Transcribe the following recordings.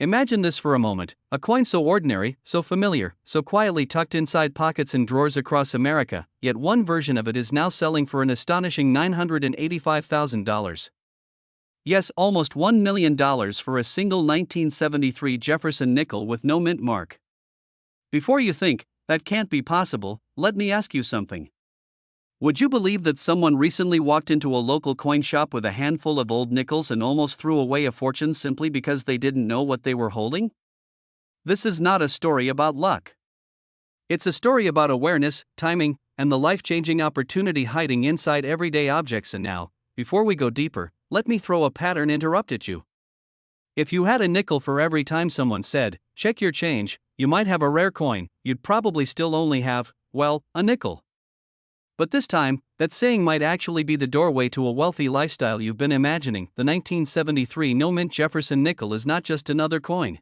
Imagine this for a moment, a coin so ordinary, so familiar, so quietly tucked inside pockets and drawers across America, yet one version of it is now selling for an astonishing $985,000. Yes, almost $1 million for a single 1973 Jefferson nickel with no mint mark. Before you think, that can't be possible, let me ask you something. Would you believe that someone recently walked into a local coin shop with a handful of old nickels and almost threw away a fortune simply because they didn't know what they were holding? This is not a story about luck. It's a story about awareness, timing, and the life-changing opportunity hiding inside everyday objects. And now, before we go deeper, let me throw a pattern interrupt at you. If you had a nickel for every time someone said, "Check your change," you might have a rare coin, you'd probably still only have, well, a nickel. But this time, that saying might actually be the doorway to a wealthy lifestyle you've been imagining. The 1973 no-mint Jefferson nickel is not just another coin.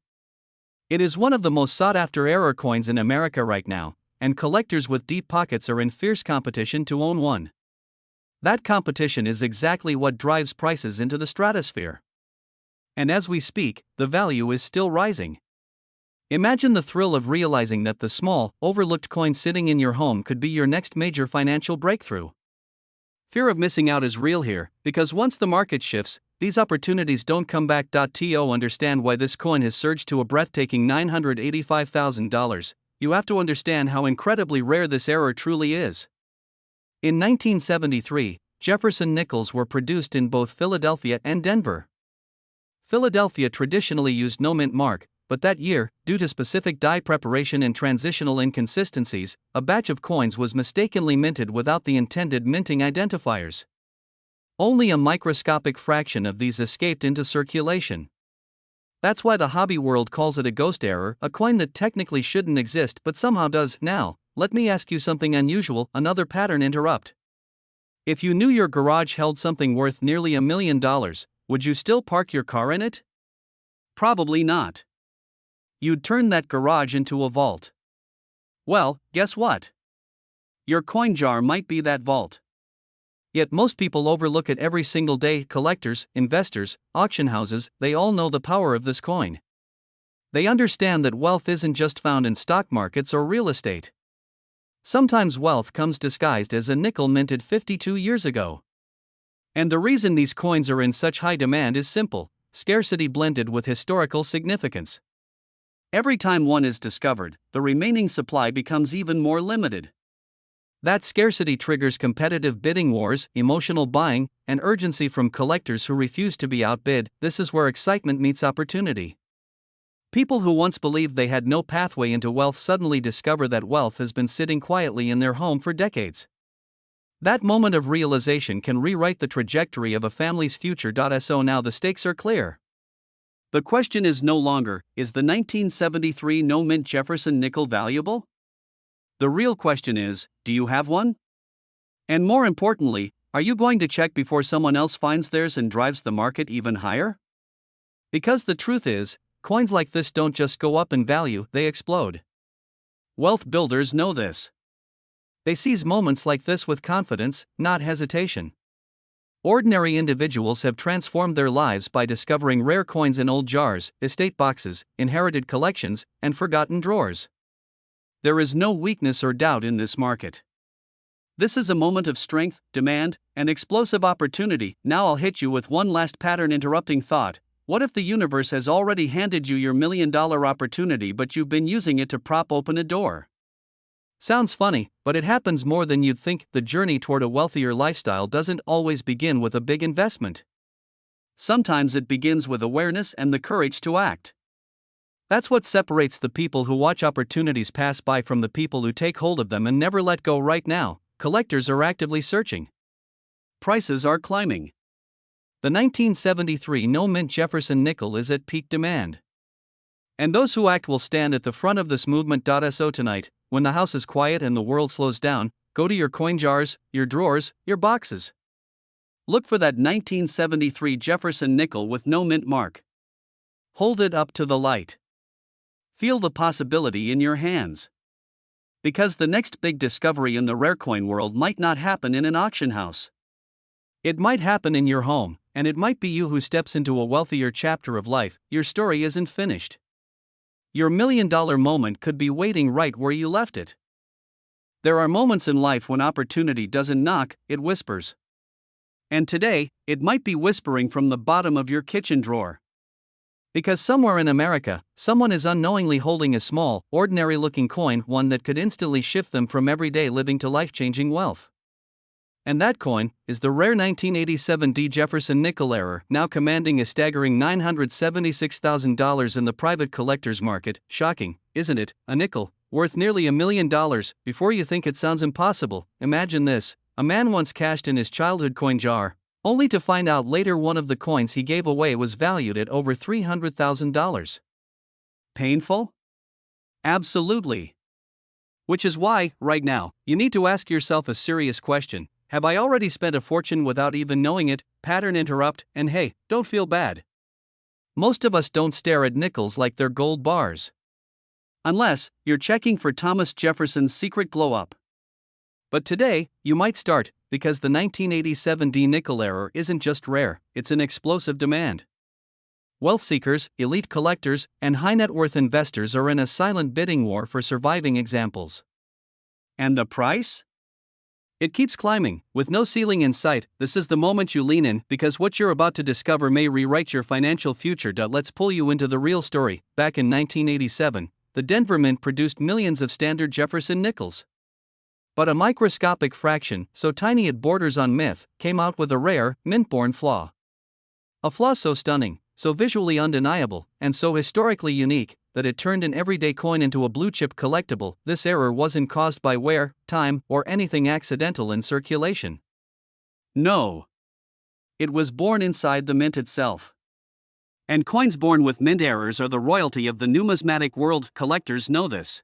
It is one of the most sought-after error coins in America right now, and collectors with deep pockets are in fierce competition to own one. That competition is exactly what drives prices into the stratosphere. And as we speak, the value is still rising. Imagine the thrill of realizing that the small, overlooked coin sitting in your home could be your next major financial breakthrough. Fear of missing out is real here, because once the market shifts, these opportunities don't come back. To understand why this coin has surged to a breathtaking $985,000, you have to understand how incredibly rare this error truly is. In 1973, Jefferson nickels were produced in both Philadelphia and Denver. Philadelphia traditionally used no mint mark, but that year, due to specific die preparation and transitional inconsistencies, a batch of coins was mistakenly minted without the intended minting identifiers. Only a microscopic fraction of these escaped into circulation. That's why the hobby world calls it a ghost error, a coin that technically shouldn't exist but somehow does. Now, let me ask you something unusual, another pattern interrupt. If you knew your garage held something worth nearly $1 million, would you still park your car in it? Probably not. You'd turn that garage into a vault. Well, guess what? Your coin jar might be that vault. Yet most people overlook it every single day. Collectors, investors, auction houses, they all know the power of this coin. They understand that wealth isn't just found in stock markets or real estate. Sometimes wealth comes disguised as a nickel minted 52 years ago. And the reason these coins are in such high demand is simple: scarcity blended with historical significance. Every time one is discovered, the remaining supply becomes even more limited. That scarcity triggers competitive bidding wars, emotional buying, and urgency from collectors who refuse to be outbid. This is where excitement meets opportunity. People who once believed they had no pathway into wealth suddenly discover that wealth has been sitting quietly in their home for decades. That moment of realization can rewrite the trajectory of a family's future. So now the stakes are clear. The question is no longer, is the 1973 no-mint Jefferson nickel valuable? The real question is, do you have one? And more importantly, are you going to check before someone else finds theirs and drives the market even higher? Because the truth is, coins like this don't just go up in value, they explode. Wealth builders know this. They seize moments like this with confidence, not hesitation. Ordinary individuals have transformed their lives by discovering rare coins in old jars, estate boxes, inherited collections, and forgotten drawers. There is no weakness or doubt in this market. This is a moment of strength, demand, and explosive opportunity. Now I'll hit you with one last pattern interrupting thought. What if the universe has already handed you your $1 million opportunity but you've been using it to prop open a door? Sounds funny, but it happens more than you'd think. The journey toward a wealthier lifestyle doesn't always begin with a big investment. Sometimes it begins with awareness and the courage to act. That's what separates the people who watch opportunities pass by from the people who take hold of them and never let go. Right now, collectors are actively searching. Prices are climbing. The 1973 no-mint Jefferson nickel is at peak demand. And those who act will stand at the front of this movement. So tonight, when the house is quiet and the world slows down, go to your coin jars, your drawers, your boxes. Look for that 1973 Jefferson nickel with no mint mark. Hold it up to the light. Feel the possibility in your hands. Because the next big discovery in the rare coin world might not happen in an auction house. It might happen in your home, and it might be you who steps into a wealthier chapter of life. Your story isn't finished. Your $1,000,000 moment could be waiting right where you left it. There are moments in life when opportunity doesn't knock, it whispers. And today, it might be whispering from the bottom of your kitchen drawer. Because somewhere in America, someone is unknowingly holding a small, ordinary-looking coin, one that could instantly shift them from everyday living to life-changing wealth. And that coin is the rare 1987 Jefferson nickel error, now commanding a staggering $976,000 in the private collector's market. Shocking, isn't it? A nickel, worth nearly $1,000,000. Before you think it sounds impossible, imagine this: a man once cashed in his childhood coin jar, only to find out later one of the coins he gave away was valued at over $300,000. Painful? Absolutely. Which is why, right now, you need to ask yourself a serious question. Have I already spent a fortune without even knowing it? Pattern interrupt, and hey, don't feel bad. Most of us don't stare at nickels like they're gold bars. Unless you're checking for Thomas Jefferson's secret glow-up. But today, you might start, because the 1987 nickel error isn't just rare, it's an explosive demand. Wealth seekers, elite collectors, and high-net-worth investors are in a silent bidding war for surviving examples. And the price? It keeps climbing, with no ceiling in sight. This is the moment you lean in, because what you're about to discover may rewrite your financial future. Let's pull you into the real story. Back in 1987, the Denver Mint produced millions of standard Jefferson nickels. But a microscopic fraction, so tiny it borders on myth, came out with a rare, mint-born flaw. A flaw so stunning, so visually undeniable, and so historically unique, that it turned an everyday coin into a blue-chip collectible. This error wasn't caused by wear, time, or anything accidental in circulation. No. It was born inside the mint itself. And coins born with mint errors are the royalty of the numismatic world. Collectors know this.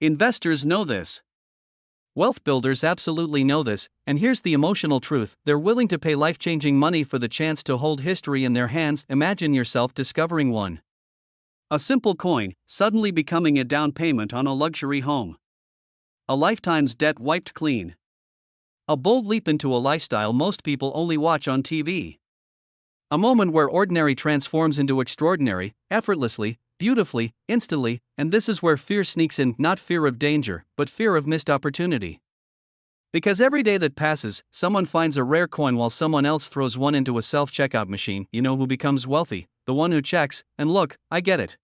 Investors know this. Wealth builders absolutely know this, and here's the emotional truth: they're willing to pay life-changing money for the chance to hold history in their hands. Imagine yourself discovering one. A simple coin, suddenly becoming a down payment on a luxury home. A lifetime's debt wiped clean. A bold leap into a lifestyle most people only watch on TV. A moment where ordinary transforms into extraordinary, effortlessly, beautifully, instantly, and this is where fear sneaks in, not fear of danger, but fear of missed opportunity. Because every day that passes, someone finds a rare coin while someone else throws one into a self-checkout machine. You know who becomes wealthy? The one who checks. And look, I get it.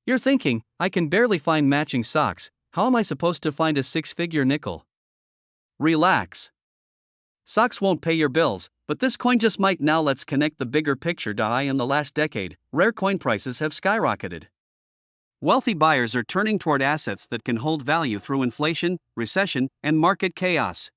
You're thinking, I can barely find matching socks, how am I supposed to find a six-figure nickel? Relax. Socks won't pay your bills, but this coin just might. Now let's connect the bigger picture. In the last decade, rare coin prices have skyrocketed. Wealthy buyers are turning toward assets that can hold value through inflation, recession, and market chaos.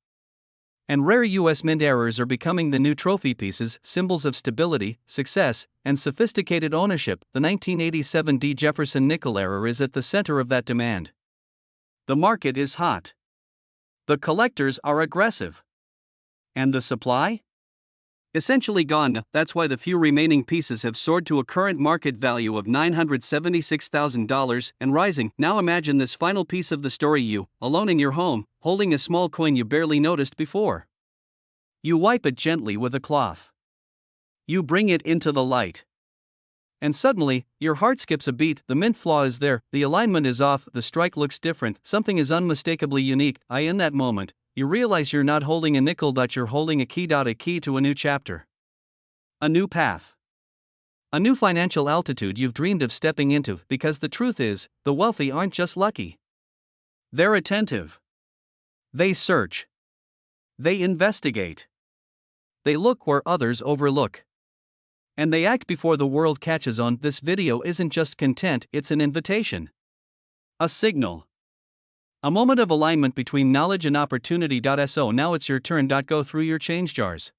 And rare U.S. mint errors are becoming the new trophy pieces, symbols of stability, success, and sophisticated ownership. The 1987 Jefferson nickel error is at the center of that demand. The market is hot. The collectors are aggressive. And the supply? Essentially gone. That's why the few remaining pieces have soared to a current market value of $976,000 and rising. Now imagine this final piece of the story: you, alone in your home, holding a small coin you barely noticed before. You wipe it gently with a cloth. You bring it into the light. And suddenly, your heart skips a beat. The mint flaw is there, the alignment is off, the strike looks different, something is unmistakably unique. In that moment, you realize you're not holding a nickel, but you're holding a key to a new chapter. A new path. A new financial altitude you've dreamed of stepping into, because the truth is, the wealthy aren't just lucky. They're attentive. They search. They investigate. They look where others overlook. And they act before the world catches on. This video isn't just content, it's an invitation. A signal. A moment of alignment between knowledge and opportunity. So now it's your turn. Go through your change jars.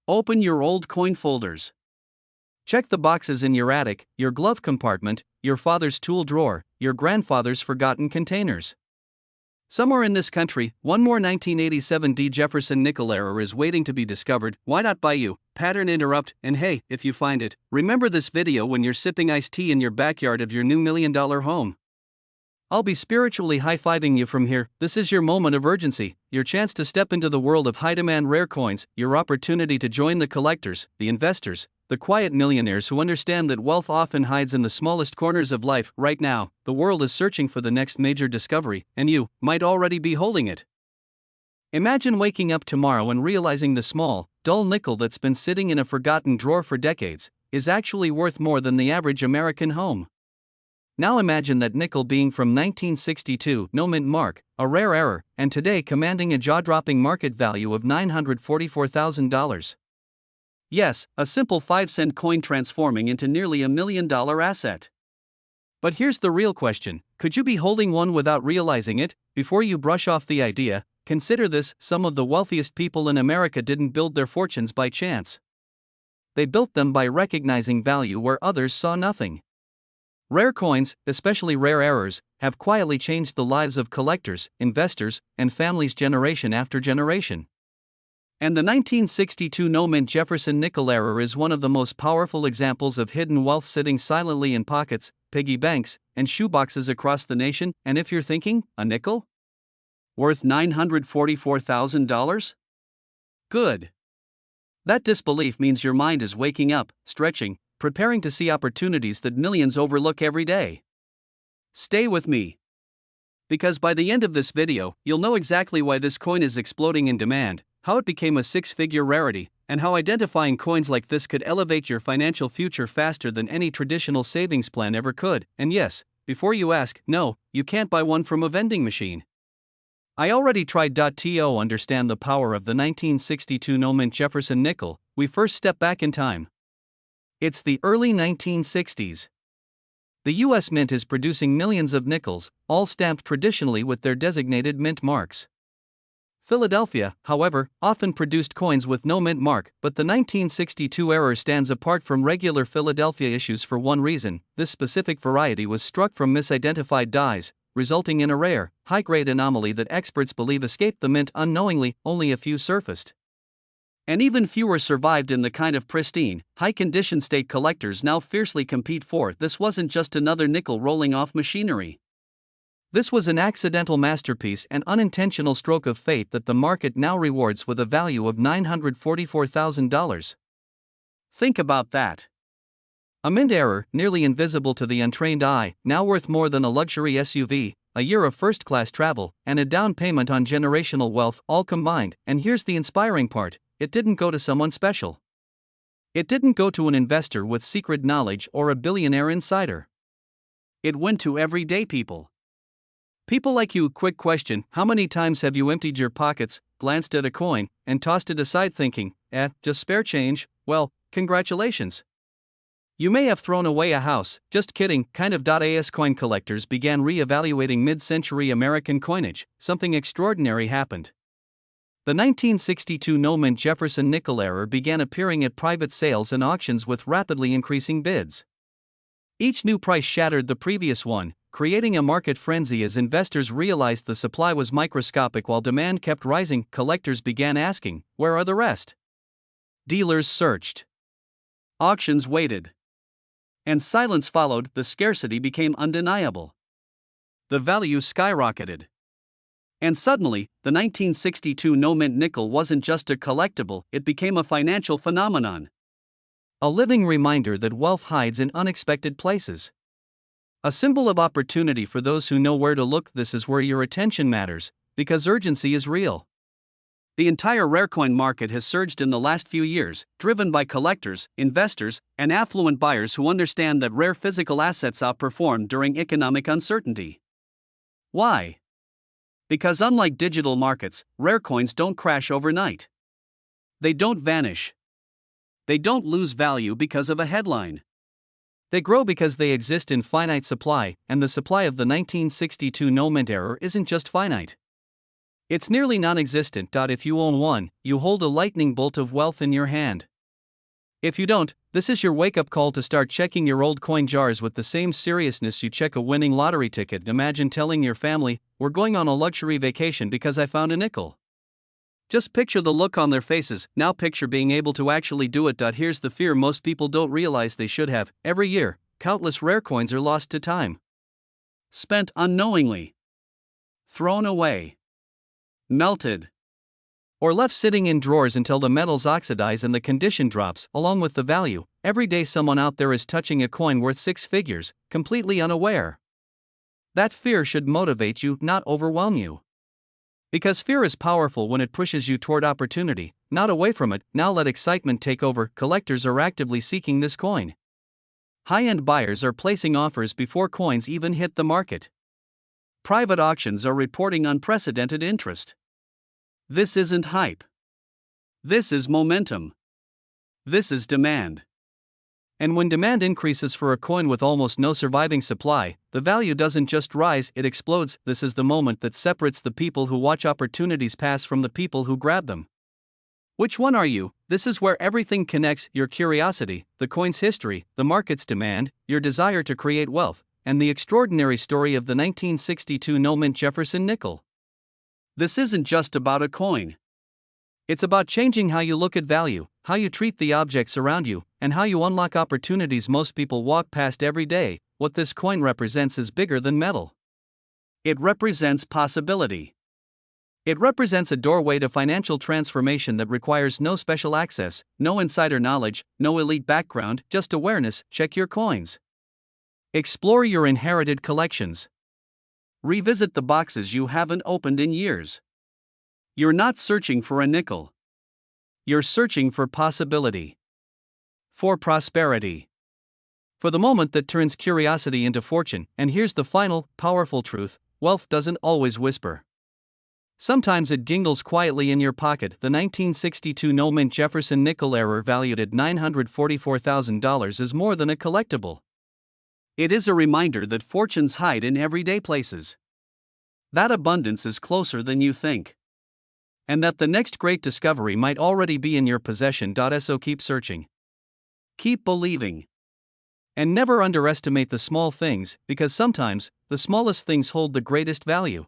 Open your old coin folders. Check the boxes in your attic, your glove compartment, your father's tool drawer, your grandfather's forgotten containers. Somewhere in this country, one more 1987 Jefferson nickel error is waiting to be discovered. Why not by you? Pattern interrupt, and hey, if you find it, remember this video when you're sipping iced tea in your backyard of your new $1,000,000 home. I'll be spiritually high-fiving you from here. This is your moment of urgency, your chance to step into the world of high-demand rare coins, your opportunity to join the collectors, the investors, the quiet millionaires who understand that wealth often hides in the smallest corners of life. Right now, the world is searching for the next major discovery, and you might already be holding it. Imagine waking up tomorrow and realizing the small, dull nickel that's been sitting in a forgotten drawer for decades is actually worth more than the average American home. Now imagine that nickel being from 1962, no mint mark, a rare error, and today commanding a jaw-dropping market value of $944,000. Yes, a simple 5-cent coin transforming into nearly $1 million asset. But here's the real question: could you be holding one without realizing it? Before you brush off the idea, consider this: some of the wealthiest people in America didn't build their fortunes by chance. They built them by recognizing value where others saw nothing. Rare coins, especially rare errors, have quietly changed the lives of collectors, investors, and families generation after generation. And the 1962 no-mint Jefferson nickel error is one of the most powerful examples of hidden wealth sitting silently in pockets, piggy banks, and shoeboxes across the nation. And if you're thinking, a nickel? Worth $944,000? Good. That disbelief means your mind is waking up, stretching, preparing to see opportunities that millions overlook every day. Stay with me, because by the end of this video, you'll know exactly why this coin is exploding in demand, how it became a 6-figure rarity, and how identifying coins like this could elevate your financial future faster than any traditional savings plan ever could. And yes, before you ask, no, you can't buy one from a vending machine. I already tried. To understand the power of the 1962 no-mint Jefferson nickel, we first step back in time. It's the early 1960s. The US Mint is producing millions of nickels, all stamped traditionally with their designated mint marks. Philadelphia, however, often produced coins with no mint mark, but the 1962 error stands apart from regular Philadelphia issues for one reason: this specific variety was struck from misidentified dies, resulting in a rare, high-grade anomaly that experts believe escaped the mint unknowingly. Only a few surfaced, and even fewer survived in the kind of pristine, high-condition state collectors now fiercely compete for. This wasn't just another nickel rolling off machinery. This was an accidental masterpiece and unintentional stroke of fate that the market now rewards with a value of $944,000. Think about that. A mint error, nearly invisible to the untrained eye, now worth more than a luxury SUV, a year of first-class travel, and a down payment on generational wealth, all combined. And here's the inspiring part: it didn't go to someone special. It didn't go to an investor with secret knowledge or a billionaire insider. It went to everyday people. People like you. Quick question: how many times have you emptied your pockets, glanced at a coin, and tossed it aside thinking, just spare change? Well, congratulations. You may have thrown away a house. Just kidding, kind of. As coin collectors began re-evaluating mid-century American coinage, something extraordinary happened. The 1962 no-mint Jefferson nickel error began appearing at private sales and auctions with rapidly increasing bids. Each new price shattered the previous one, creating a market frenzy as investors realized the supply was microscopic while demand kept rising. Collectors began asking, where are the rest? Dealers searched. Auctions waited. And silence followed. The scarcity became undeniable. The value skyrocketed. And suddenly, the 1962 no-mint nickel wasn't just a collectible, it became a financial phenomenon. A living reminder that wealth hides in unexpected places. A symbol of opportunity for those who know where to look. This is where your attention matters, because urgency is real. The entire rarecoin market has surged in the last few years, driven by collectors, investors, and affluent buyers who understand that rare physical assets outperform during economic uncertainty. Why? Because unlike digital markets, rare coins don't crash overnight. They don't vanish. They don't lose value because of a headline. They grow because they exist in finite supply, and the supply of the 1962 no-mint error isn't just finite. It's nearly non-existent. If you own one, you hold a lightning bolt of wealth in your hand. If you don't, this is your wake-up call to start checking your old coin jars with the same seriousness you check a winning lottery ticket. Imagine telling your family, we're going on a luxury vacation because I found a nickel. Just picture the look on their faces. Now picture being able to actually do it. Here's the fear most people don't realize they should have. Every year, countless rare coins are lost to time. spent unknowingly, thrown away, melted, or left sitting in drawers until the metals oxidize and the condition drops, along with the value. Every day someone out there is touching a coin worth six figures, completely unaware. That fear should motivate you, not overwhelm you. Because fear is powerful when it pushes you toward opportunity, not away from it. Now let excitement take over. Collectors are actively seeking this coin. High-end buyers are placing offers before coins even hit the market. Private auctions are reporting unprecedented interest. This isn't hype. This is momentum. This is demand. And when demand increases for a coin with almost no surviving supply, the value doesn't just rise, it explodes. This is the moment that separates the people who watch opportunities pass from the people who grab them. Which one are you? This is where everything connects: your curiosity, the coin's history, the market's demand, your desire to create wealth, and the extraordinary story of the 1962 no-mint Jefferson nickel. This isn't just about a coin. It's about changing how you look at value, how you treat the objects around you, and how you unlock opportunities most people walk past every day. What this coin represents is bigger than metal. It represents possibility. It represents a doorway to financial transformation that requires no special access, no insider knowledge, no elite background, just awareness. Check your coins. Explore your inherited collections. Revisit the boxes you haven't opened in years. You're not searching for a nickel. You're searching for possibility. For prosperity. For the moment that turns curiosity into fortune. And here's the final, powerful truth: wealth doesn't always whisper. Sometimes it jingles quietly in your pocket. The 1962 no-mint Jefferson nickel error, valued at $944,000, is more than a collectible. It is a reminder that fortunes hide in everyday places. That abundance is closer than you think. And that the next great discovery might already be in your possession. So keep searching. Keep believing. And never underestimate the small things, because sometimes, the smallest things hold the greatest value.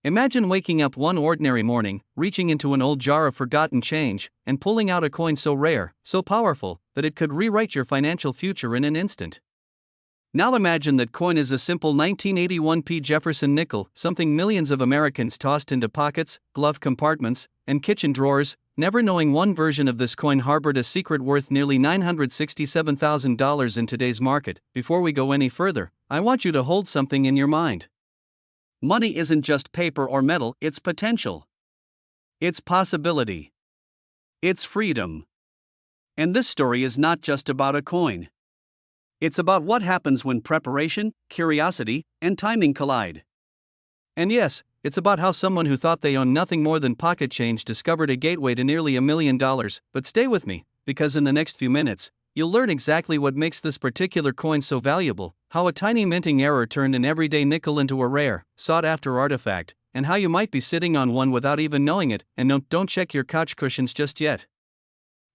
Imagine waking up one ordinary morning, reaching into an old jar of forgotten change, and pulling out a coin so rare, so powerful, that it could rewrite your financial future in an instant. Now imagine that coin is a simple 1981 P. Jefferson nickel, something millions of Americans tossed into pockets, glove compartments, and kitchen drawers, never knowing one version of this coin harbored a secret worth nearly $967,000 in today's market. Before we go any further, I want you to hold something in your mind. Money isn't just paper or metal, it's potential. It's possibility. It's freedom. And this story is not just about a coin. It's about what happens when preparation, curiosity, and timing collide. And yes, it's about how someone who thought they owned nothing more than pocket change discovered a gateway to nearly $1 million. But stay with me, because in the next few minutes, you'll learn exactly what makes this particular coin so valuable, how a tiny minting error turned an everyday nickel into a rare, sought-after artifact, and how you might be sitting on one without even knowing it. And don't check your couch cushions just yet.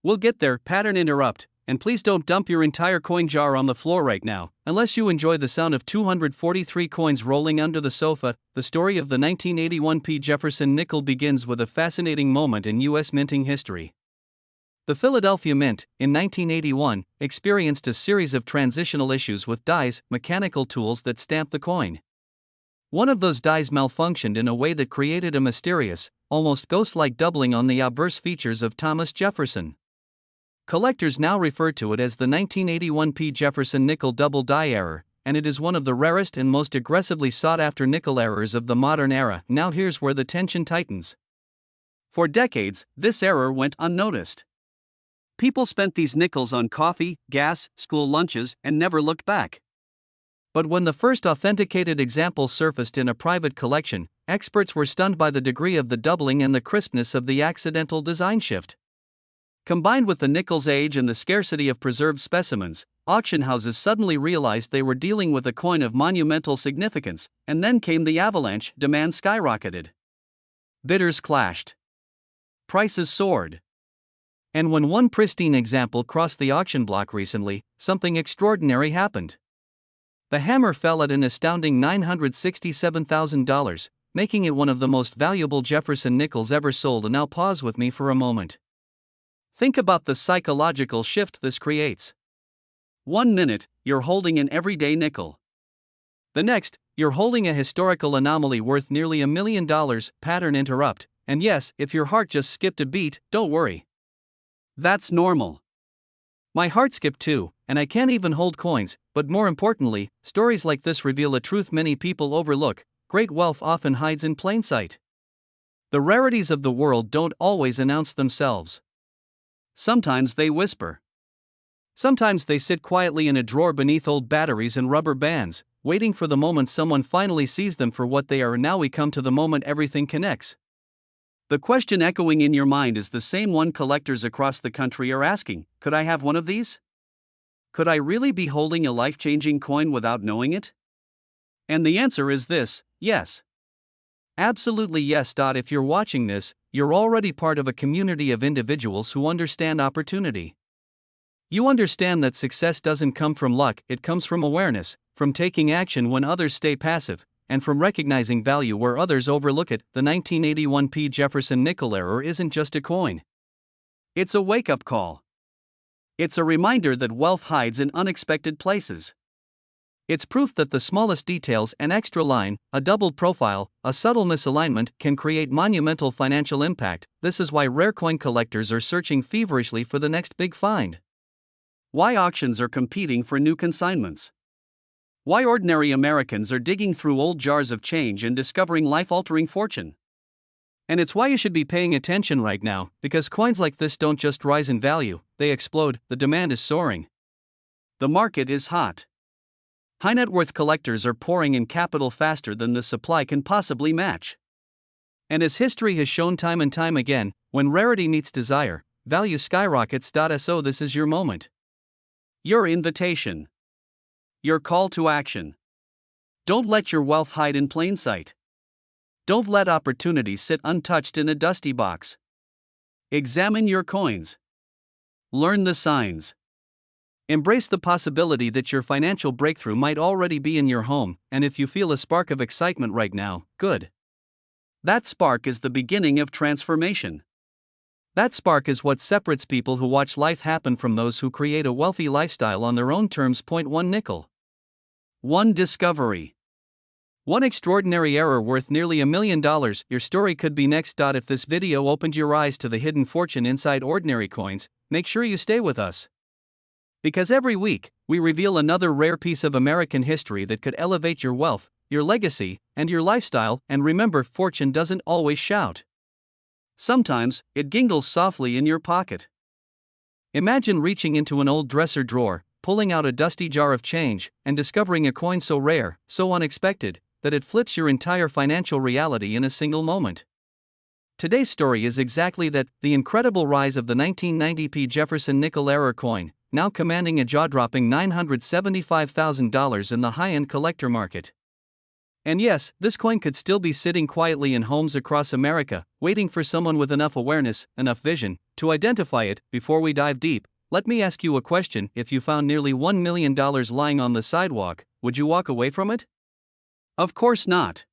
We'll get there. Pattern interrupt. And please don't dump your entire coin jar on the floor right now, unless you enjoy the sound of 243 coins rolling under the sofa. The story of the 1981 P. Jefferson nickel begins with a fascinating moment in U.S. minting history. The Philadelphia Mint, in 1981, experienced a series of transitional issues with dies, mechanical tools that stamp the coin. One of those dies malfunctioned in a way that created a mysterious, almost ghost-like doubling on the obverse features of Thomas Jefferson. Collectors now refer to it as the 1981 P. Jefferson nickel double die error, and it is one of the rarest and most aggressively sought-after nickel errors of the modern era. Now here's where the tension tightens. For decades, this error went unnoticed. People spent these nickels on coffee, gas, school lunches, and never looked back. But when the first authenticated example surfaced in a private collection, experts were stunned by the degree of the doubling and the crispness of the accidental design shift. Combined with the nickel's age and the scarcity of preserved specimens, auction houses suddenly realized they were dealing with a coin of monumental significance, and then came the avalanche. Demand skyrocketed. Bidders clashed. Prices soared. And when one pristine example crossed the auction block recently, something extraordinary happened. The hammer fell at an astounding $967,000, making it one of the most valuable Jefferson nickels ever sold. And now pause with me for a moment. Think about the psychological shift this creates. 1 minute, you're holding an everyday nickel. The next, you're holding a historical anomaly worth nearly $1 million, pattern interrupt, and yes, if your heart just skipped a beat, don't worry. That's normal. My heart skipped too, and I can't even hold coins, but more importantly, stories like this reveal a truth many people overlook: great wealth often hides in plain sight. The rarities of the world don't always announce themselves. Sometimes they whisper. Sometimes they sit quietly in a drawer beneath old batteries and rubber bands, waiting for the moment someone finally sees them for what they are. Now we come to the moment everything connects. The question echoing in your mind is the same one collectors across the country are asking: could I have one of these? Could I really be holding a life-changing coin without knowing it? And the answer is this: yes. Absolutely yes. If you're watching this, you're already part of a community of individuals who understand opportunity. You understand that success doesn't come from luck, it comes from awareness, from taking action when others stay passive, and from recognizing value where others overlook it. The 1981 P. Jefferson nickel error isn't just a coin. It's a wake-up call. It's a reminder that wealth hides in unexpected places. It's proof that the smallest details, an extra line, a doubled profile, a subtle misalignment, can create monumental financial impact. This is why rare coin collectors are searching feverishly for the next big find. Why auctions are competing for new consignments. Why ordinary Americans are digging through old jars of change and discovering life-altering fortune. And it's why you should be paying attention right now, because coins like this don't just rise in value, they explode. The demand is soaring. The market is hot. High net worth collectors are pouring in capital faster than the supply can possibly match. And as history has shown time and time again, when rarity meets desire, value skyrockets. So this is your moment. Your invitation. Your call to action. Don't let your wealth hide in plain sight. Don't let opportunity sit untouched in a dusty box. Examine your coins. Learn the signs. Embrace the possibility that your financial breakthrough might already be in your home, and if you feel a spark of excitement right now, good. That spark is the beginning of transformation. That spark is what separates people who watch life happen from those who create a wealthy lifestyle on their own terms. Point 1 nickel. One discovery. One extraordinary error worth nearly $1 million. Your story could be next. If this video opened your eyes to the hidden fortune inside ordinary coins, make sure you stay with us. Because every week, we reveal another rare piece of American history that could elevate your wealth, your legacy, and your lifestyle. And remember, fortune doesn't always shout. Sometimes, it gingles softly in your pocket. Imagine reaching into an old dresser drawer, pulling out a dusty jar of change, and discovering a coin so rare, so unexpected, that it flips your entire financial reality in a single moment. Today's story is exactly that: the incredible rise of the 1990 P. Jefferson nickel error coin, now commanding a jaw-dropping $975,000 in the high-end collector market. And yes, this coin could still be sitting quietly in homes across America, waiting for someone with enough awareness, enough vision, to identify it. Before we dive deep, let me ask you a question: if you found nearly $1 million lying on the sidewalk, would you walk away from it? Of course not.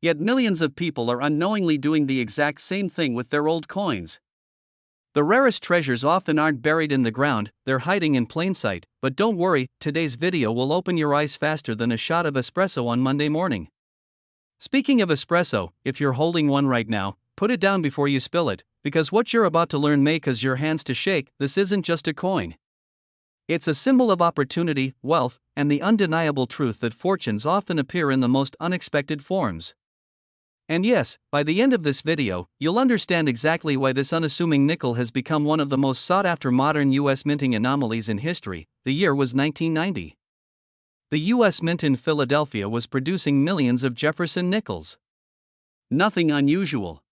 Yet millions of people are unknowingly doing the exact same thing with their old coins. The rarest treasures often aren't buried in the ground, they're hiding in plain sight. But don't worry, today's video will open your eyes faster than a shot of espresso on Monday morning. Speaking of espresso, if you're holding one right now, put it down before you spill it, because what you're about to learn may cause your hands to shake. This isn't just a coin. It's a symbol of opportunity, wealth, and the undeniable truth that fortunes often appear in the most unexpected forms. And yes, by the end of this video, you'll understand exactly why this unassuming nickel has become one of the most sought-after modern U.S. minting anomalies in history. The year was 1990. The U.S. Mint in Philadelphia was producing millions of Jefferson nickels. Nothing unusual.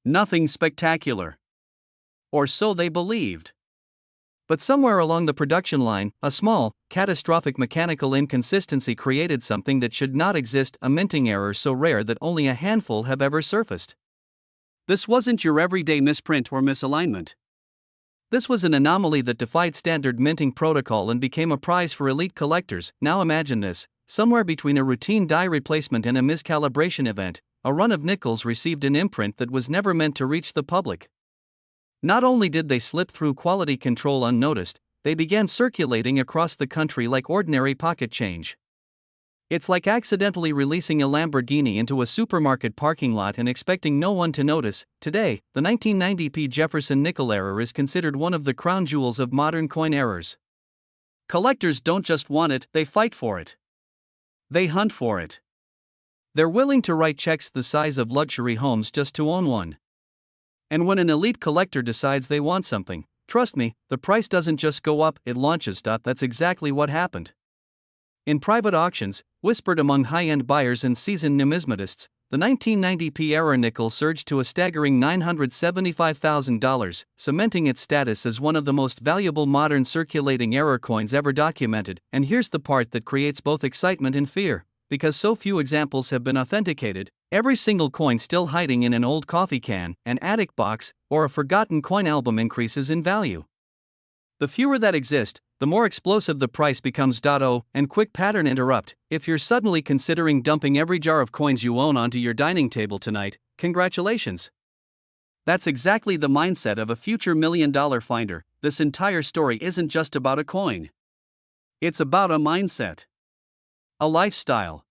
Nothing spectacular. Or so they believed. But somewhere along the production line, a small, catastrophic mechanical inconsistency created something that should not exist: a minting error so rare that only a handful have ever surfaced. This wasn't your everyday misprint or misalignment. This was an anomaly that defied standard minting protocol and became a prize for elite collectors. Now imagine this: somewhere between a routine die replacement and a miscalibration event, a run of nickels received an imprint that was never meant to reach the public. Not only did they slip through quality control unnoticed, they began circulating across the country like ordinary pocket change. It's like accidentally releasing a Lamborghini into a supermarket parking lot and expecting no one to notice. Today, the 1990p Jefferson nickel error is considered one of the crown jewels of modern coin errors. Collectors don't just want it, they fight for it. They hunt for it. They're willing to write checks the size of luxury homes just to own one. And when an elite collector decides they want something, trust me, the price doesn't just go up, it launches. That's exactly what happened. In private auctions, whispered among high-end buyers and seasoned numismatists, the 1990p era nickel surged to a staggering $975,000, cementing its status as one of the most valuable modern circulating error coins ever documented. And here's the part that creates both excitement and fear. Because so few examples have been authenticated, every single coin still hiding in an old coffee can, an attic box, or a forgotten coin album increases in value. The fewer that exist, the more explosive the price becomes. And quick pattern interrupt: if you're suddenly considering dumping every jar of coins you own onto your dining table tonight, congratulations. That's exactly the mindset of a future $1,000,000 finder. This entire story isn't just about a coin. It's about a mindset. A lifestyle.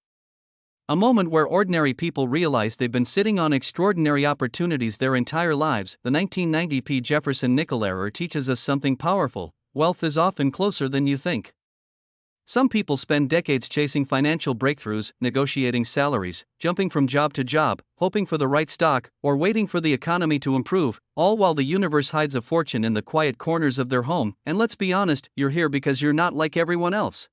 A moment where ordinary people realize they've been sitting on extraordinary opportunities their entire lives. The 1990p Jefferson nickel error teaches us something powerful: wealth is often closer than you think. Some people spend decades chasing financial breakthroughs, negotiating salaries, jumping from job to job, hoping for the right stock, or waiting for the economy to improve, all while the universe hides a fortune in the quiet corners of their home. And let's be honest, you're here because you're not like everyone else.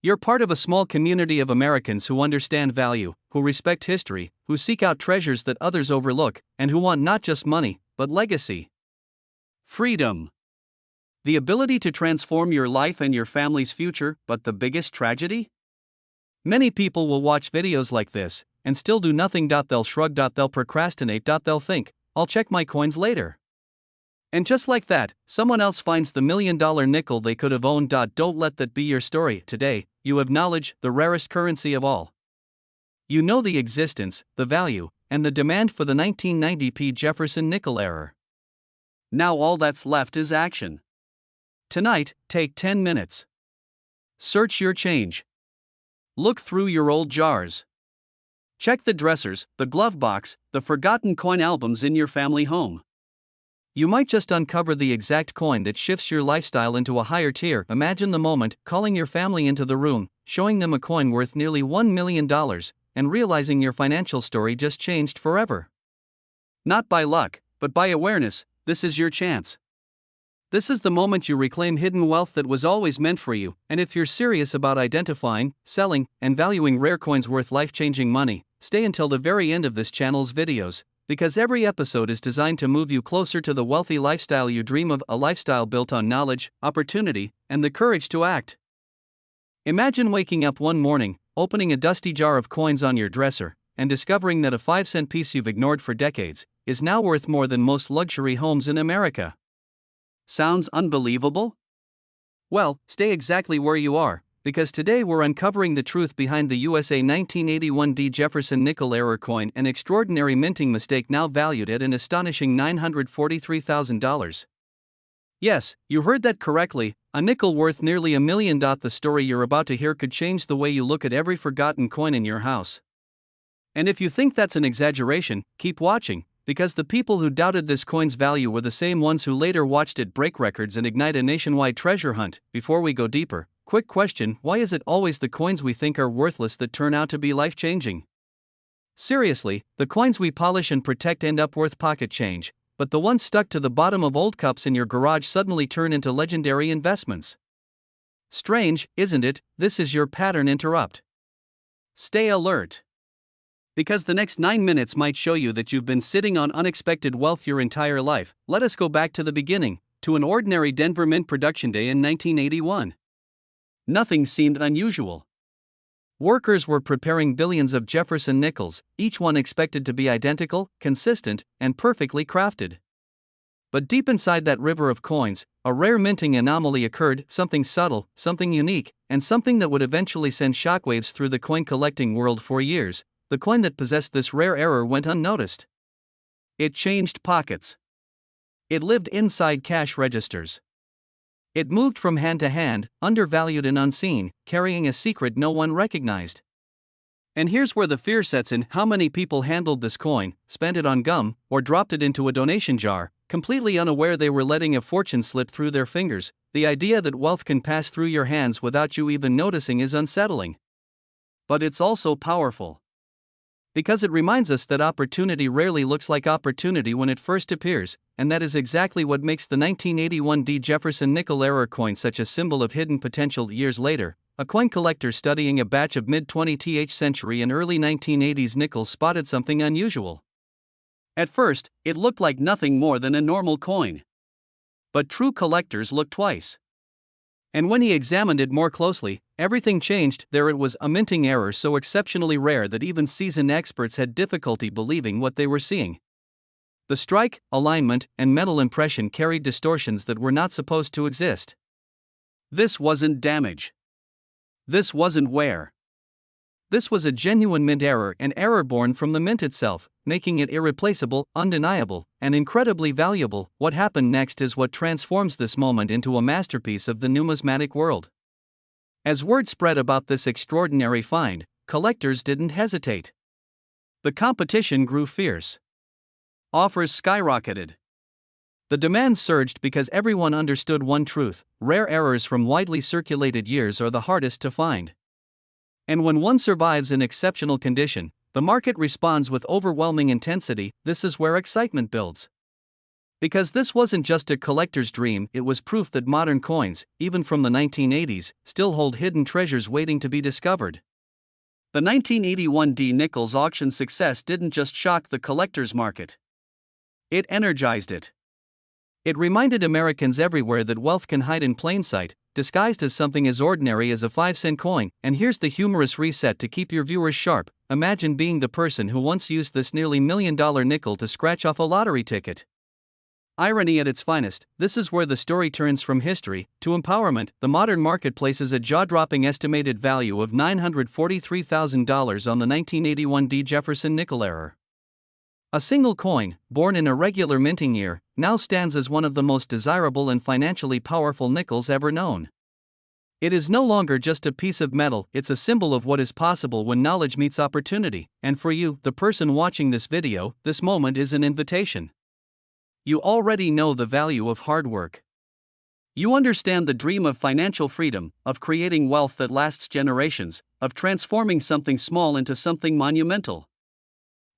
You're part of a small community of Americans who understand value, who respect history, who seek out treasures that others overlook, and who want not just money, but legacy. Freedom. The ability to transform your life and your family's future. But the biggest tragedy? Many people will watch videos like this and still do nothing. They'll shrug. They'll procrastinate. They'll think, I'll check my coins later. And just like that, someone else finds the $1,000,000 nickel they could have owned. Don't let that be your story. Today, you have knowledge, the rarest currency of all. You know the existence, the value, and the demand for the 1990p Jefferson nickel error. Now all that's left is action. Tonight, take 10 minutes. Search your change. Look through your old jars. Check the dressers, the glove box, the forgotten coin albums in your family home. You might just uncover the exact coin that shifts your lifestyle into a higher tier. Imagine the moment, calling your family into the room, showing them a coin worth nearly $1,000,000, and realizing your financial story just changed forever. Not by luck, but by awareness. This is your chance. This is the moment you reclaim hidden wealth that was always meant for you. And if you're serious about identifying, selling, and valuing rare coins worth life-changing money, stay until the very end of this channel's videos, because every episode is designed to move you closer to the wealthy lifestyle you dream of, a lifestyle built on knowledge, opportunity, and the courage to act. Imagine waking up one morning, opening a dusty jar of coins on your dresser, and discovering that a 5-cent piece you've ignored for decades is now worth more than most luxury homes in America. Sounds unbelievable? Well, stay exactly where you are, because today we're uncovering the truth behind the USA 1981 D. Jefferson nickel error coin, an extraordinary minting mistake now valued at an astonishing $943,000. Yes, you heard that correctly, a nickel worth nearly $1,000,000. The story you're about to hear could change the way you look at every forgotten coin in your house. And if you think that's an exaggeration, keep watching, because the people who doubted this coin's value were the same ones who later watched it break records and ignite a nationwide treasure hunt. Before we go deeper, quick question: why is it always the coins we think are worthless that turn out to be life-changing? Seriously, the coins we polish and protect end up worth pocket change, but the ones stuck to the bottom of old cups in your garage suddenly turn into legendary investments. Strange, isn't it? This is your pattern interrupt. Stay alert. Because the next 9 minutes might show you that you've been sitting on unexpected wealth your entire life. Let us go back to the beginning, to an ordinary Denver Mint production day in 1981. Nothing seemed unusual. Workers were preparing billions of Jefferson nickels, each one expected to be identical, consistent, and perfectly crafted. But deep inside that river of coins, a rare minting anomaly occurred, something subtle, something unique, and something that would eventually send shockwaves through the coin collecting world for years. The coin that possessed this rare error went unnoticed. It changed pockets. It lived inside cash registers. It moved from hand to hand, undervalued and unseen, carrying a secret no one recognized. And here's where the fear sets in: how many people handled this coin, spent it on gum, or dropped it into a donation jar, completely unaware they were letting a fortune slip through their fingers. The idea that wealth can pass through your hands without you even noticing is unsettling. But it's also powerful. Because it reminds us that opportunity rarely looks like opportunity when it first appears, and that is exactly what makes the 1981 D. Jefferson nickel-era coin such a symbol of hidden potential. Years later, a coin collector studying a batch of mid-20th century and early 1980s nickels spotted something unusual. At first, it looked like nothing more than a normal coin. But true collectors look twice. And when he examined it more closely, everything changed. There it was, a minting error so exceptionally rare that even seasoned experts had difficulty believing what they were seeing. The strike, alignment, and metal impression carried distortions that were not supposed to exist. This wasn't damage. This wasn't wear. This was a genuine mint error, an error born from the mint itself, making it irreplaceable, undeniable, and incredibly valuable. What happened next is what transforms this moment into a masterpiece of the numismatic world. As word spread about this extraordinary find, collectors didn't hesitate. The competition grew fierce. Offers skyrocketed. The demand surged because everyone understood one truth: rare errors from widely circulated years are the hardest to find. And when one survives in exceptional condition, the market responds with overwhelming intensity. This is where excitement builds. Because this wasn't just a collector's dream, it was proof that modern coins, even from the 1980s, still hold hidden treasures waiting to be discovered. The 1981 D nickels auction success didn't just shock the collector's market. It energized it. It reminded Americans everywhere that wealth can hide in plain sight, disguised as something as ordinary as a 5-cent coin. And here's the humorous reset to keep your viewers sharp: imagine being the person who once used this nearly $1 million nickel to scratch off a lottery ticket. Irony at its finest. This is where the story turns from history to empowerment. The modern market places a jaw-dropping estimated value of $943,000 on the 1981 D. Jefferson nickel error. A single coin, born in a regular minting year, now stands as one of the most desirable and financially powerful nickels ever known. It is no longer just a piece of metal, it's a symbol of what is possible when knowledge meets opportunity. And for you, the person watching this video, this moment is an invitation. You already know the value of hard work. You understand the dream of financial freedom, of creating wealth that lasts generations, of transforming something small into something monumental.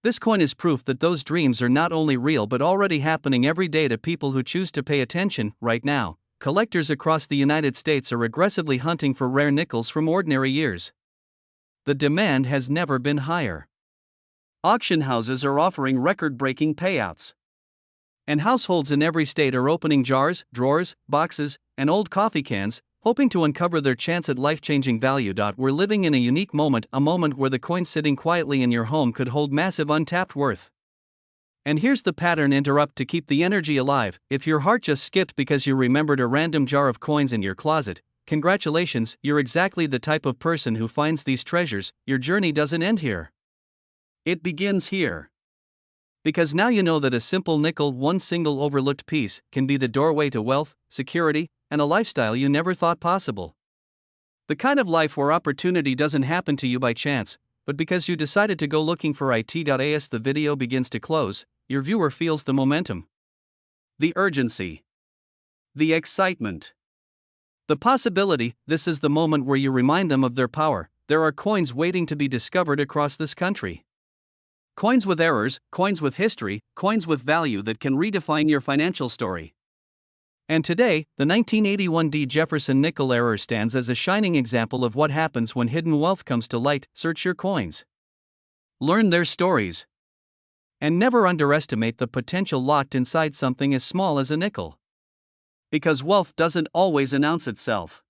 This coin is proof that those dreams are not only real but already happening every day to people who choose to pay attention. Right now, collectors across the United States are aggressively hunting for rare nickels from ordinary years. The demand has never been higher. Auction houses are offering record-breaking payouts. And households in every state are opening jars, drawers, boxes, and old coffee cans, hoping to uncover their chance at life-changing value. We're living in a unique moment, a moment where the coin sitting quietly in your home could hold massive untapped worth. And here's the pattern interrupt to keep the energy alive. If your heart just skipped because you remembered a random jar of coins in your closet, congratulations, you're exactly the type of person who finds these treasures. Your journey doesn't end here. It begins here. Because now you know that a simple nickel, one single overlooked piece, can be the doorway to wealth, security, and a lifestyle you never thought possible. The kind of life where opportunity doesn't happen to you by chance, but because you decided to go looking for it. As the video begins to close, your viewer feels the momentum, the urgency, the excitement, the possibility. This is the moment where you remind them of their power. There are coins waiting to be discovered across this country. Coins with errors, coins with history, coins with value that can redefine your financial story. And today, the 1981 D. Jefferson nickel error stands as a shining example of what happens when hidden wealth comes to light. Search your coins. Learn their stories. And never underestimate the potential locked inside something as small as a nickel. Because wealth doesn't always announce itself.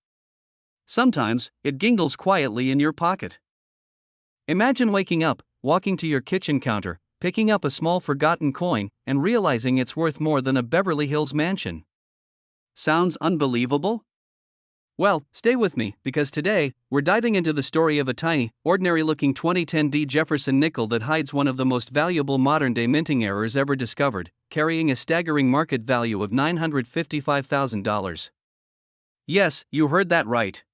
Sometimes, it gingles quietly in your pocket. Imagine waking up, walking to your kitchen counter, picking up a small forgotten coin, and realizing it's worth more than a Beverly Hills mansion. Sounds unbelievable? Well, stay with me, because today, we're diving into the story of a tiny, ordinary-looking 2010 D. Jefferson nickel that hides one of the most valuable modern-day minting errors ever discovered, carrying a staggering market value of $955,000. Yes, you heard that right.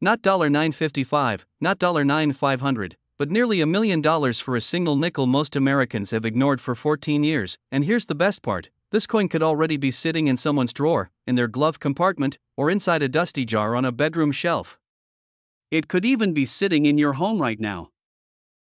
Not $9.55, not $9,500, but nearly $1 million for a single nickel most Americans have ignored for 14 years. And here's the best part: this coin could already be sitting in someone's drawer, in their glove compartment, or inside a dusty jar on a bedroom shelf. It could even be sitting in your home right now.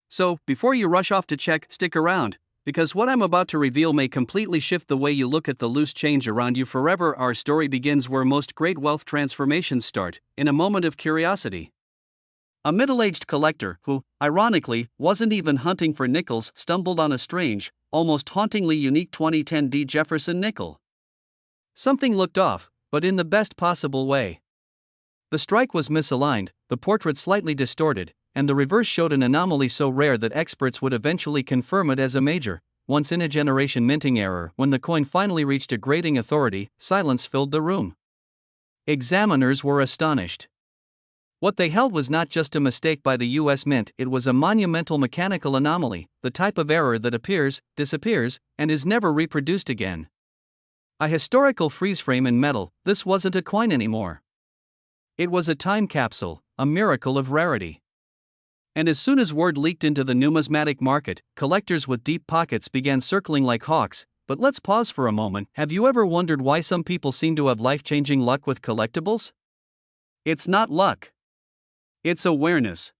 So, before you rush off to check, stick around, because what I'm about to reveal may completely shift the way you look at the loose change around you forever. Our story begins where most great wealth transformations start, in a moment of curiosity. A middle-aged collector who, ironically, wasn't even hunting for nickels stumbled on a strange, almost hauntingly unique 2010 Jefferson nickel. Something looked off, but in the best possible way. The strike was misaligned, the portrait slightly distorted, and the reverse showed an anomaly so rare that experts would eventually confirm it as a major, once-in-a-generation minting error. When the coin finally reached a grading authority, silence filled the room. Examiners were astonished. What they held was not just a mistake by the U.S. Mint, it was a monumental mechanical anomaly, the type of error that appears, disappears, and is never reproduced again. A historical freeze frame in metal. This wasn't a coin anymore. It was a time capsule, a miracle of rarity. And as soon as word leaked into the numismatic market, collectors with deep pockets began circling like hawks. But let's pause for a moment. Have you ever wondered why some people seem to have life-changing luck with collectibles? It's not luck. It's awareness.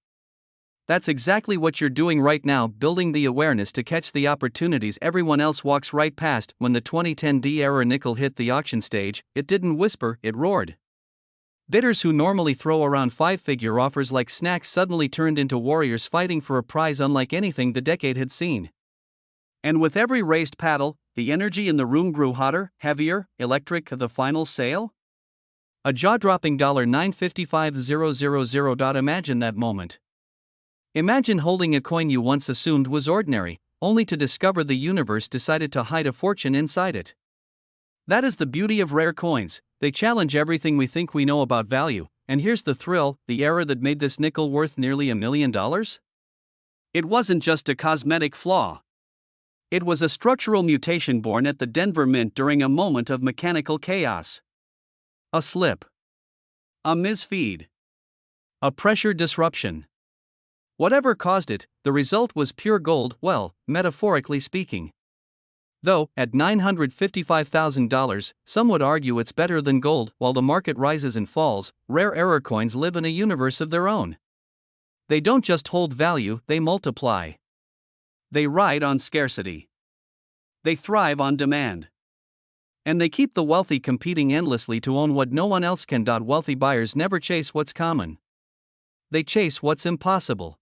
That's exactly what you're doing right now, building the awareness to catch the opportunities everyone else walks right past. When the 2010 era nickel hit the auction stage, it didn't whisper, it roared. Bidders who normally throw around five-figure offers like snacks suddenly turned into warriors fighting for a prize unlike anything the decade had seen. And with every raised paddle, the energy in the room grew hotter, heavier, electric. The final sale? A jaw-dropping $955,000. Imagine that moment. Imagine holding a coin you once assumed was ordinary, only to discover the universe decided to hide a fortune inside it. That is the beauty of rare coins. They challenge everything we think we know about value. And here's the thrill: the error that made this nickel worth nearly $1 million? It wasn't just a cosmetic flaw. It was a structural mutation born at the Denver Mint during a moment of mechanical chaos. A slip. A misfeed. A pressure disruption. Whatever caused it, the result was pure gold, well, metaphorically speaking. Though, at $955,000, some would argue it's better than gold. While the market rises and falls, rare error coins live in a universe of their own. They don't just hold value, they multiply. They ride on scarcity. They thrive on demand. And they keep the wealthy competing endlessly to own what no one else can. Wealthy buyers never chase what's common. They chase what's impossible.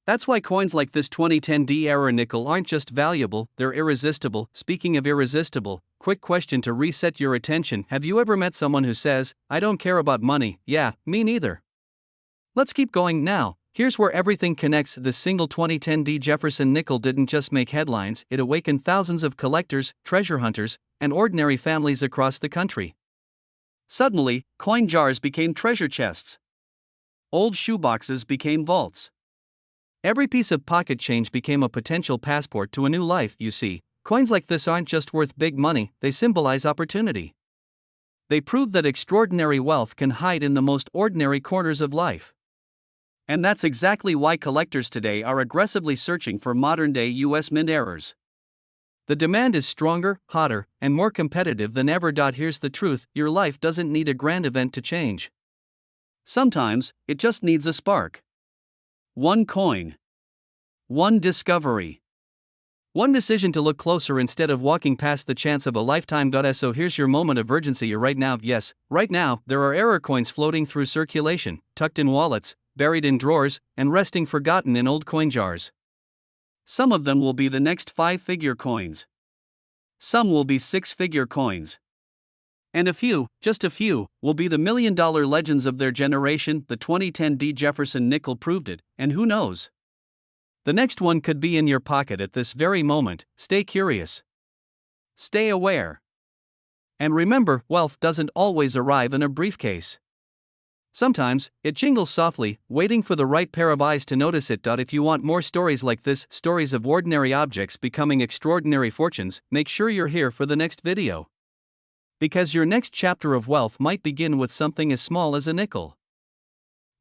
That's why coins like this 2010 era nickel aren't just valuable, they're irresistible. Speaking of irresistible, quick question to reset your attention: have you ever met someone who says, "I don't care about money"? Yeah, me neither. Let's keep going now. Here's where everything connects. The single 2010 Jefferson nickel didn't just make headlines, it awakened thousands of collectors, treasure hunters, and ordinary families across the country. Suddenly, coin jars became treasure chests. Old shoeboxes became vaults. Every piece of pocket change became a potential passport to a new life. You see, coins like this aren't just worth big money, they symbolize opportunity. They prove that extraordinary wealth can hide in the most ordinary corners of life. And that's exactly why collectors today are aggressively searching for modern-day U.S. Mint errors. The demand is stronger, hotter, and more competitive than ever. Here's the truth: your life doesn't need a grand event to change. Sometimes, it just needs a spark. One coin. One discovery. One decision to look closer instead of walking past the chance of a lifetime. So here's your moment of urgency right now. Yes, right now, there are error coins floating through circulation, tucked in wallets, buried in drawers, and resting forgotten in old coin jars. Some of them will be the next five-figure coins. Some will be six-figure coins. And a few, just a few, will be the million-dollar legends of their generation. The 2010 Jefferson nickel proved it, and who knows? The next one could be in your pocket at this very moment. Stay curious. Stay aware. And remember, wealth doesn't always arrive in a briefcase. Sometimes, it jingles softly, waiting for the right pair of eyes to notice it. If you want more stories like this, stories of ordinary objects becoming extraordinary fortunes, make sure you're here for the next video. Because your next chapter of wealth might begin with something as small as a nickel.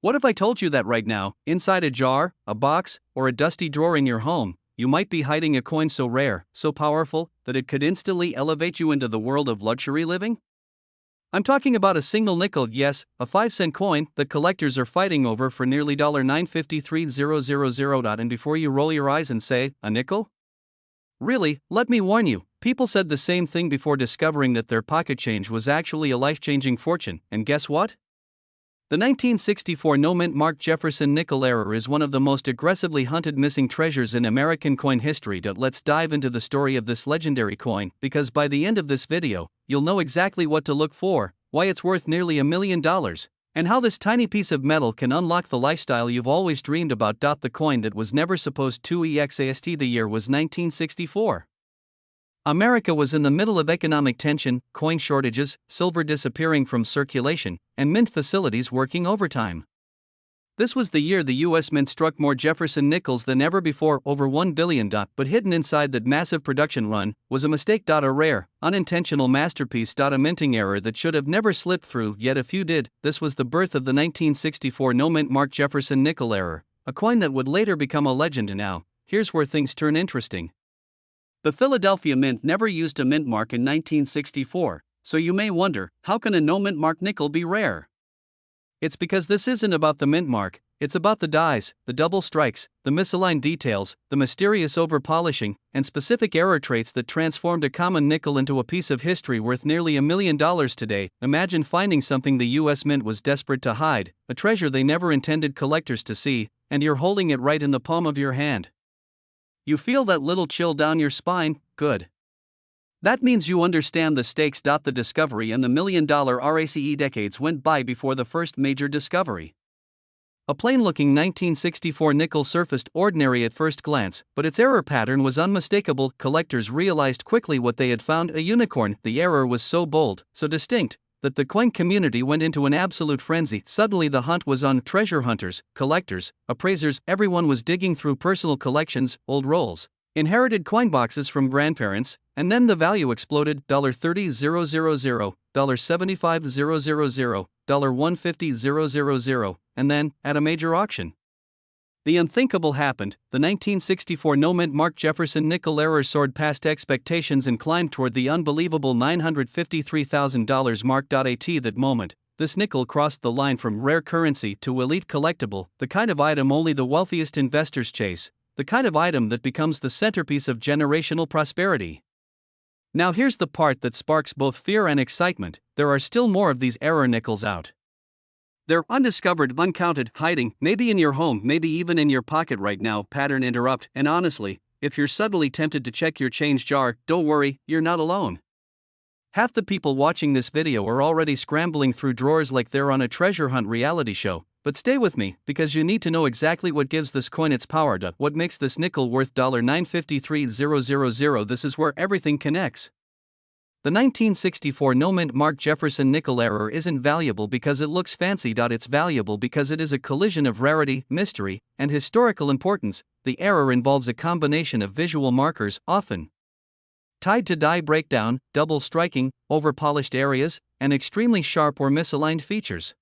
What if I told you that right now, inside a jar, a box, or a dusty drawer in your home, you might be hiding a coin so rare, so powerful, that it could instantly elevate you into the world of luxury living? I'm talking about a single nickel, yes, a 5-cent coin that collectors are fighting over for nearly $953,000. And before you roll your eyes and say, a nickel? Really, let me warn you, people said the same thing before discovering that their pocket change was actually a life-changing fortune, and guess what? The 1964 no-mint marked Jefferson nickel error is one of the most aggressively hunted missing treasures in American coin history. Let's dive into the story of this legendary coin, because by the end of this video, you'll know exactly what to look for, why it's worth nearly $1 million, and how this tiny piece of metal can unlock the lifestyle you've always dreamed about. The coin that was never supposed to exist. The year was 1964. America was in the middle of economic tension, coin shortages, silver disappearing from circulation, and mint facilities working overtime. This was the year the U.S. Mint struck more Jefferson nickels than ever before, over 1 billion. But hidden inside that massive production run was a mistake. A rare, unintentional masterpiece. A minting error that should have never slipped through, yet a few did. This was the birth of the 1964 no-mint marked Jefferson nickel error, a coin that would later become a legend. And now, here's where things turn interesting. The Philadelphia Mint never used a mint mark in 1964, so you may wonder, how can a no-mint mark nickel be rare? It's because this isn't about the mint mark, it's about the dies, the double strikes, the misaligned details, the mysterious over-polishing, and specific error traits that transformed a common nickel into a piece of history worth nearly $1 million today. Imagine finding something the U.S. Mint was desperate to hide, a treasure they never intended collectors to see, and you're holding it right in the palm of your hand. You feel that little chill down your spine? Good. That means you understand the stakes. The discovery and the $1 million RACE. Decades went by before the first major discovery. A plain-looking 1964 nickel surfaced ordinary at first glance, but its error pattern was unmistakable. Collectors realized quickly what they had found: a unicorn. The error was so bold, so distinct, that the coin community went into an absolute frenzy. Suddenly the hunt was on. Treasure hunters, collectors, appraisers, everyone was digging through personal collections, old rolls, inherited coin boxes from grandparents, and then the value exploded. $30,000, $75,000, $150,000, and then, at a major auction, the unthinkable happened. The 1964 no-mint marked Jefferson nickel error soared past expectations and climbed toward the unbelievable $953,000 mark. At that moment, this nickel crossed the line from rare currency to elite collectible, the kind of item only the wealthiest investors chase, the kind of item that becomes the centerpiece of generational prosperity. Now here's the part that sparks both fear and excitement: there are still more of these error nickels out. They're undiscovered, uncounted, hiding, maybe in your home, maybe even in your pocket right now. Pattern interrupt. And honestly, if you're suddenly tempted to check your change jar, don't worry, you're not alone. Half the people watching this video are already scrambling through drawers like they're on a treasure hunt reality show. But stay with me, because you need to know exactly what gives this coin its power. What makes this nickel worth $953,000. This is where everything connects. The 1964 no-mint marked Jefferson nickel error isn't valuable because it looks fancy. It's valuable because it is a collision of rarity, mystery, and historical importance. The error involves a combination of visual markers, often tied to die breakdown, double striking, over-polished areas, and extremely sharp or misaligned features.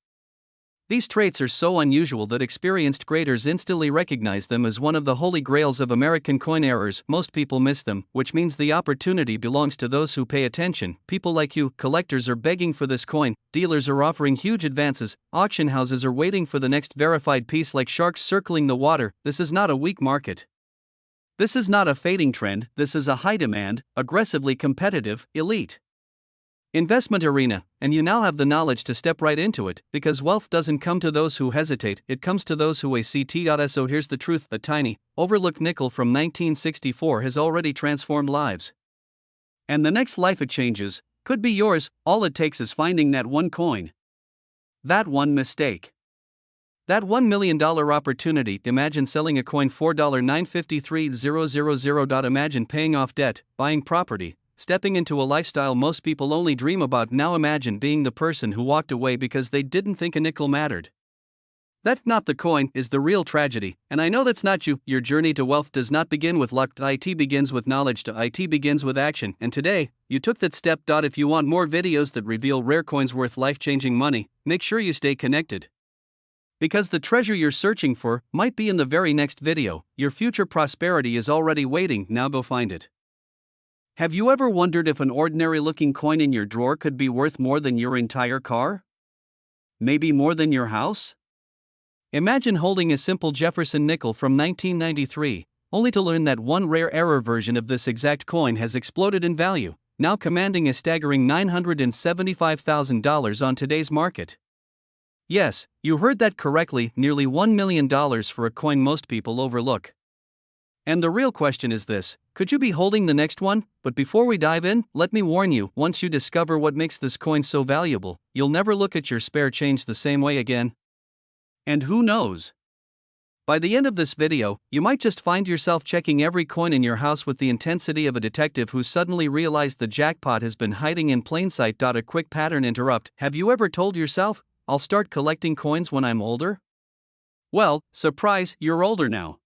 These traits are so unusual that experienced graders instantly recognize them as one of the holy grails of American coin errors. Most people miss them, which means the opportunity belongs to those who pay attention. People like you, collectors, are begging for this coin, dealers are offering huge advances, auction houses are waiting for the next verified piece like sharks circling the water. This is not a weak market. This is not a fading trend, this is a high-demand, aggressively competitive, elite investment arena, and you now have the knowledge to step right into it, because wealth doesn't come to those who hesitate, it comes to those who act. So here's the truth: a tiny, overlooked nickel from 1964 has already transformed lives. And the next life it changes could be yours. All it takes is finding that one coin, that one mistake, that $1 million opportunity. Imagine selling a coin for $953,000. Imagine paying off debt, buying property, stepping into a lifestyle most people only dream about. Now imagine being the person who walked away because they didn't think a nickel mattered. That not the coin is the real tragedy, and I know that's not you. Your journey to wealth does not begin with luck. IT begins with knowledge. IT begins with action, and today, you took that step. If you want more videos that reveal rare coins worth life-changing money, make sure you stay connected. Because the treasure you're searching for might be in the very next video. Your future prosperity is already waiting. Now go find it. Have you ever wondered if an ordinary-looking coin in your drawer could be worth more than your entire car? Maybe more than your house? Imagine holding a simple Jefferson nickel from 1993, only to learn that one rare error version of this exact coin has exploded in value, now commanding a staggering $975,000 on today's market. Yes, you heard that correctly, nearly $1 million for a coin most people overlook. And the real question is this: could you be holding the next one? But before we dive in, let me warn you, once you discover what makes this coin so valuable, you'll never look at your spare change the same way again. And who knows? By the end of this video, you might just find yourself checking every coin in your house with the intensity of a detective who suddenly realized the jackpot has been hiding in plain sight. A quick pattern interrupt. Have you ever told yourself, I'll start collecting coins when I'm older? Well, surprise, you're older now.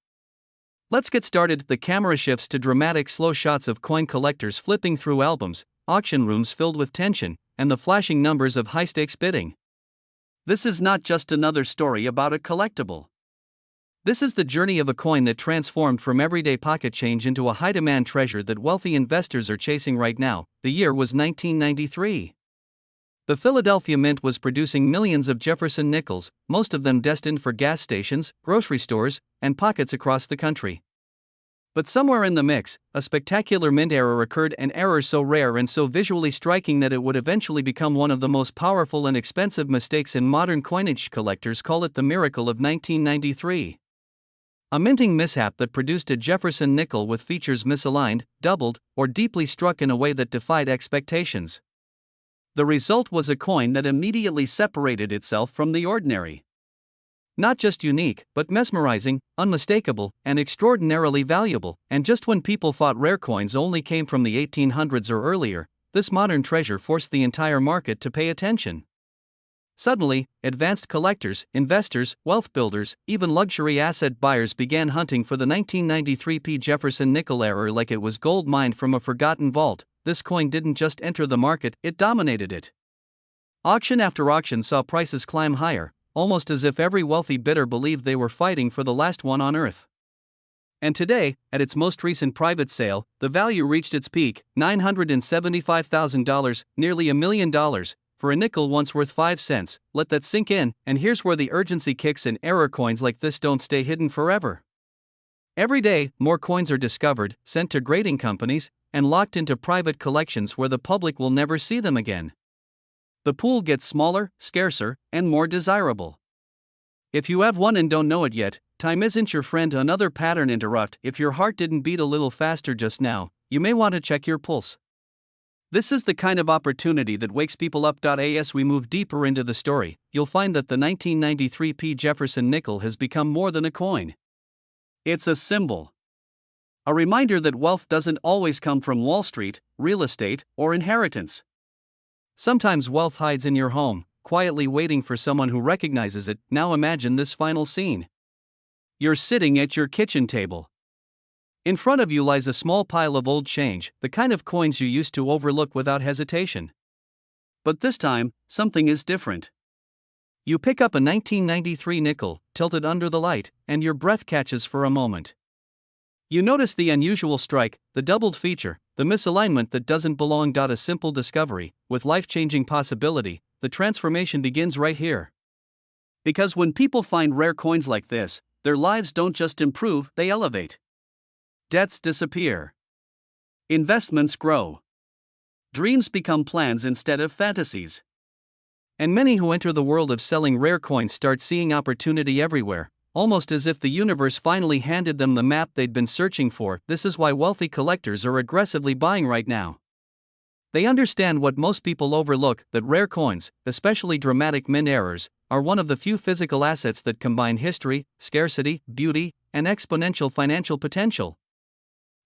Let's get started. The camera shifts to dramatic slow shots of coin collectors flipping through albums, auction rooms filled with tension, and the flashing numbers of high-stakes bidding. This is not just another story about a collectible. This is the journey of a coin that transformed from everyday pocket change into a high-demand treasure that wealthy investors are chasing right now. The year was 1993. The Philadelphia Mint was producing millions of Jefferson nickels, most of them destined for gas stations, grocery stores, and pockets across the country. But somewhere in the mix, a spectacular mint error occurred, an error so rare and so visually striking that it would eventually become one of the most powerful and expensive mistakes in modern coinage. Collectors call it the miracle of 1993. A minting mishap that produced a Jefferson nickel with features misaligned, doubled, or deeply struck in a way that defied expectations. The result was a coin that immediately separated itself from the ordinary. Not just unique, but mesmerizing, unmistakable, and extraordinarily valuable. And just when people thought rare coins only came from the 1800s or earlier, this modern treasure forced the entire market to pay attention. Suddenly, advanced collectors, investors, wealth builders, even luxury asset buyers began hunting for the 1993 P. Jefferson nickel error like it was gold mined from a forgotten vault. This coin didn't just enter the market, it dominated it. Auction after auction saw prices climb higher, almost as if every wealthy bidder believed they were fighting for the last one on earth. And today, at its most recent private sale, the value reached its peak, $975,000, nearly $1 million, for a nickel once worth 5 cents. Let that sink in, and here's where the urgency kicks in. Error coins like this don't stay hidden forever. Every day, more coins are discovered, sent to grading companies, and locked into private collections where the public will never see them again. The pool gets smaller, scarcer, and more desirable. If you have one and don't know it yet, time isn't your friend. Another pattern interrupt. If your heart didn't beat a little faster just now, you may want to check your pulse. This is the kind of opportunity that wakes people up. As we move deeper into the story, you'll find that the 1993 P. Jefferson nickel has become more than a coin. It's a symbol. A reminder that wealth doesn't always come from Wall Street, real estate, or inheritance. Sometimes wealth hides in your home, quietly waiting for someone who recognizes it. Now imagine this final scene. You're sitting at your kitchen table. In front of you lies a small pile of old change, the kind of coins you used to overlook without hesitation. But this time, something is different. You pick up a 1993 nickel, tilt it under the light, and your breath catches for a moment. You notice the unusual strike, the doubled feature, the misalignment that doesn't belong. A simple discovery, with life-changing possibility. The transformation begins right here. Because when people find rare coins like this, their lives don't just improve, they elevate. Debts disappear. Investments grow. Dreams become plans instead of fantasies. And many who enter the world of selling rare coins start seeing opportunity everywhere, almost as if the universe finally handed them the map they'd been searching for. This is why wealthy collectors are aggressively buying right now. They understand what most people overlook, that rare coins, especially dramatic mint errors, are one of the few physical assets that combine history, scarcity, beauty, and exponential financial potential.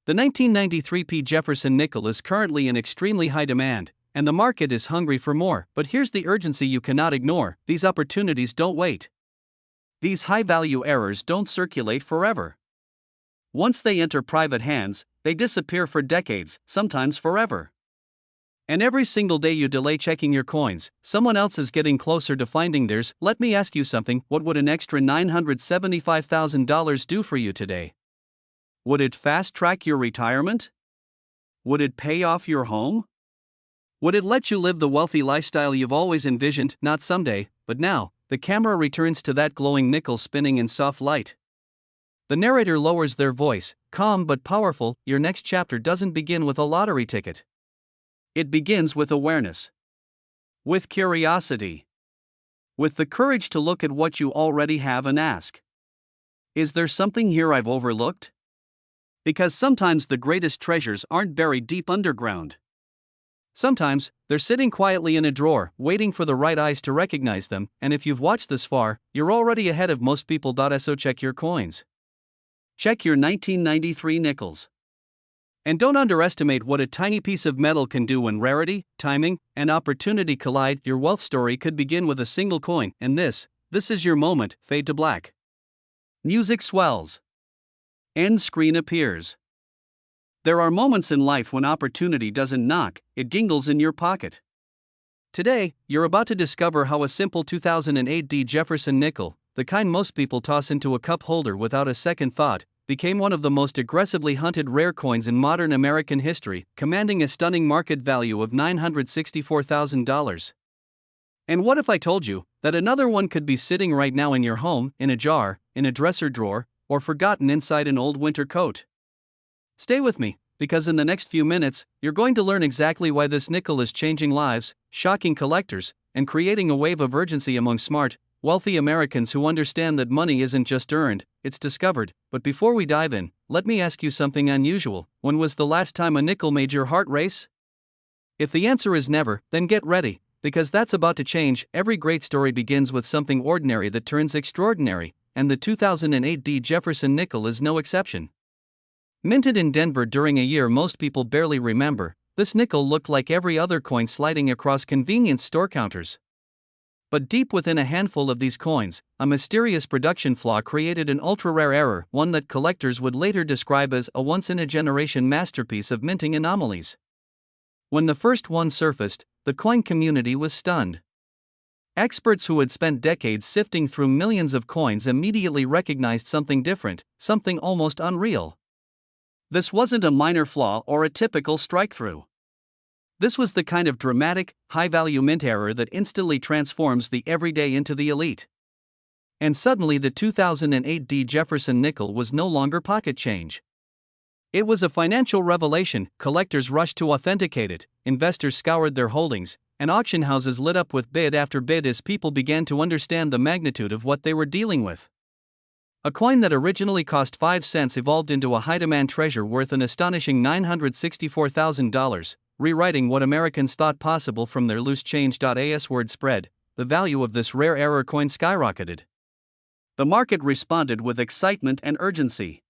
The 1993 P. Jefferson nickel is currently in extremely high demand, and the market is hungry for more. But here's the urgency you cannot ignore: these opportunities don't wait. These high-value errors don't circulate forever. Once they enter private hands, they disappear for decades, sometimes forever. And every single day you delay checking your coins, someone else is getting closer to finding theirs. Let me ask you something: what would an extra $975,000 do for you today? Would it fast-track your retirement? Would it pay off your home? Would it let you live the wealthy lifestyle you've always envisioned? Not someday, but now. The camera returns to that glowing nickel spinning in soft light. The narrator lowers their voice, calm but powerful. Your next chapter doesn't begin with a lottery ticket. It begins with awareness. With curiosity. With the courage to look at what you already have and ask, is there something here I've overlooked? Because sometimes the greatest treasures aren't buried deep underground. Sometimes, they're sitting quietly in a drawer, waiting for the right eyes to recognize them, and if you've watched this far, you're already ahead of most people. So check your coins. Check your 1993 nickels. And don't underestimate what a tiny piece of metal can do when rarity, timing, and opportunity collide. Your wealth story could begin with a single coin, and this is your moment. Fade to black. Music swells. End screen appears. There are moments in life when opportunity doesn't knock, it jingles in your pocket. Today, you're about to discover how a simple 2008 Jefferson nickel, the kind most people toss into a cup holder without a second thought, became one of the most aggressively hunted rare coins in modern American history, commanding a stunning market value of $964,000. And what if I told you that another one could be sitting right now in your home, in a jar, in a dresser drawer, or forgotten inside an old winter coat? Stay with me, because in the next few minutes, you're going to learn exactly why this nickel is changing lives, shocking collectors, and creating a wave of urgency among smart, wealthy Americans who understand that money isn't just earned, it's discovered. But before we dive in, let me ask you something unusual. When was the last time a nickel made your heart race? If the answer is never, then get ready, because that's about to change. Every great story begins with something ordinary that turns extraordinary, and the 2008 Jefferson nickel is no exception. Minted in Denver during a year most people barely remember, this nickel looked like every other coin sliding across convenience store counters. But deep within a handful of these coins, a mysterious production flaw created an ultra-rare error, one that collectors would later describe as a once-in-a-generation masterpiece of minting anomalies. When the first one surfaced, the coin community was stunned. Experts who had spent decades sifting through millions of coins immediately recognized something different, something almost unreal. This wasn't a minor flaw or a typical strike-through. This was the kind of dramatic, high-value mint error that instantly transforms the everyday into the elite. And suddenly the 2008 Jefferson nickel was no longer pocket change. It was a financial revelation. Collectors rushed to authenticate it, investors scoured their holdings, and auction houses lit up with bid after bid as people began to understand the magnitude of what they were dealing with. A coin that originally cost 5 cents evolved into a high-demand treasure worth an astonishing $964,000, rewriting what Americans thought possible from their loose change. As word spread, the value of this rare error coin skyrocketed. The market responded with excitement and urgency.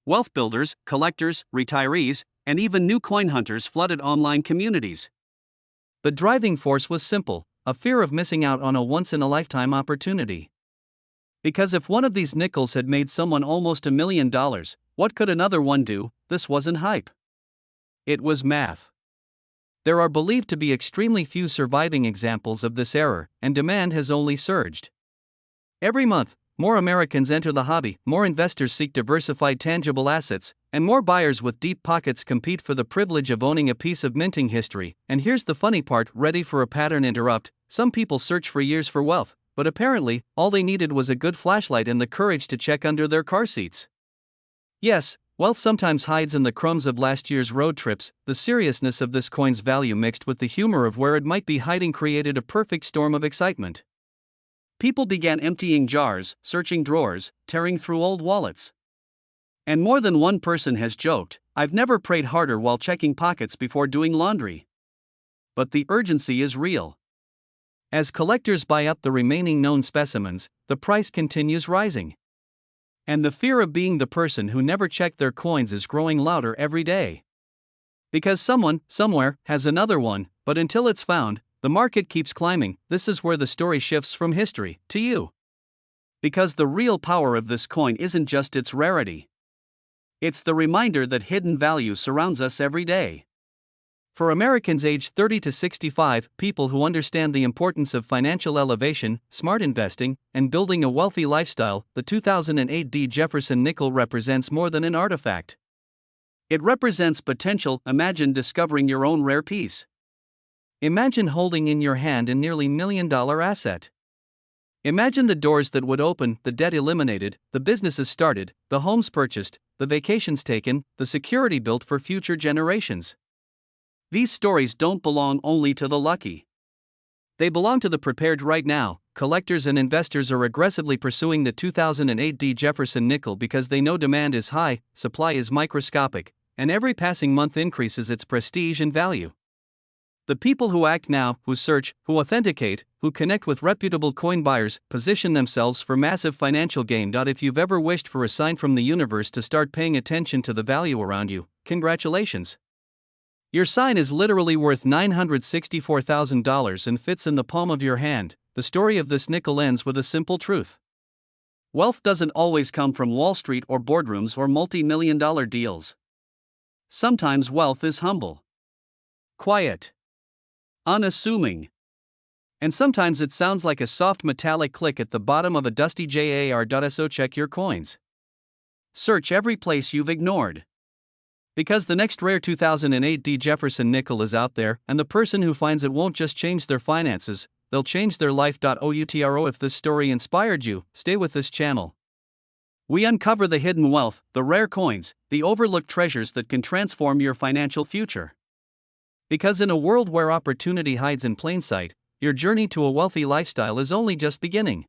Wealth builders, collectors, retirees, and even new coin hunters flooded online communities. The driving force was simple: a fear of missing out on a once-in-a-lifetime opportunity. Because if one of these nickels had made someone almost $1 million, what could another one do? This wasn't hype. It was math. There are believed to be extremely few surviving examples of this error, and demand has only surged. Every month, more Americans enter the hobby, more investors seek diversified tangible assets, and more buyers with deep pockets compete for the privilege of owning a piece of minting history. And here's the funny part: ready for a pattern interrupt? Some people search for years for wealth, but apparently, all they needed was a good flashlight and the courage to check under their car seats. Yes, wealth sometimes hides in the crumbs of last year's road trips. The seriousness of this coin's value mixed with the humor of where it might be hiding created a perfect storm of excitement. People began emptying jars, searching drawers, tearing through old wallets. And more than one person has joked, "I've never prayed harder while checking pockets before doing laundry." But the urgency is real. As collectors buy up the remaining known specimens, the price continues rising. And the fear of being the person who never checked their coins is growing louder every day. Because someone, somewhere, has another one, but until it's found, the market keeps climbing. This is where the story shifts from history to you. Because the real power of this coin isn't just its rarity. It's the reminder that hidden value surrounds us every day. For Americans aged 30 to 65, people who understand the importance of financial elevation, smart investing, and building a wealthy lifestyle, the 2008 D. Jefferson nickel represents more than an artifact. It represents potential. Imagine discovering your own rare piece. Imagine holding in your hand a nearly $1 million asset. Imagine the doors that would open, the debt eliminated, the businesses started, the homes purchased, the vacations taken, the security built for future generations. These stories don't belong only to the lucky. They belong to the prepared. Right now, collectors and investors are aggressively pursuing the 2008 D. Jefferson nickel because they know demand is high, supply is microscopic, and every passing month increases its prestige and value. The people who act now, who search, who authenticate, who connect with reputable coin buyers, position themselves for massive financial gain. If you've ever wished for a sign from the universe to start paying attention to the value around you, congratulations. Your sign is literally worth $964,000 and fits in the palm of your hand. The story of this nickel ends with a simple truth. Wealth doesn't always come from Wall Street or boardrooms or multi-million-dollar deals. Sometimes wealth is humble, quiet, unassuming. And sometimes it sounds like a soft metallic click at the bottom of a dusty jar. So check your coins. Search every place you've ignored. Because the next rare 2008 D. Jefferson nickel is out there, and the person who finds it won't just change their finances, they'll change their life. Outro. If this story inspired you, stay with this channel. We uncover the hidden wealth, the rare coins, the overlooked treasures that can transform your financial future. Because in a world where opportunity hides in plain sight, your journey to a wealthy lifestyle is only just beginning.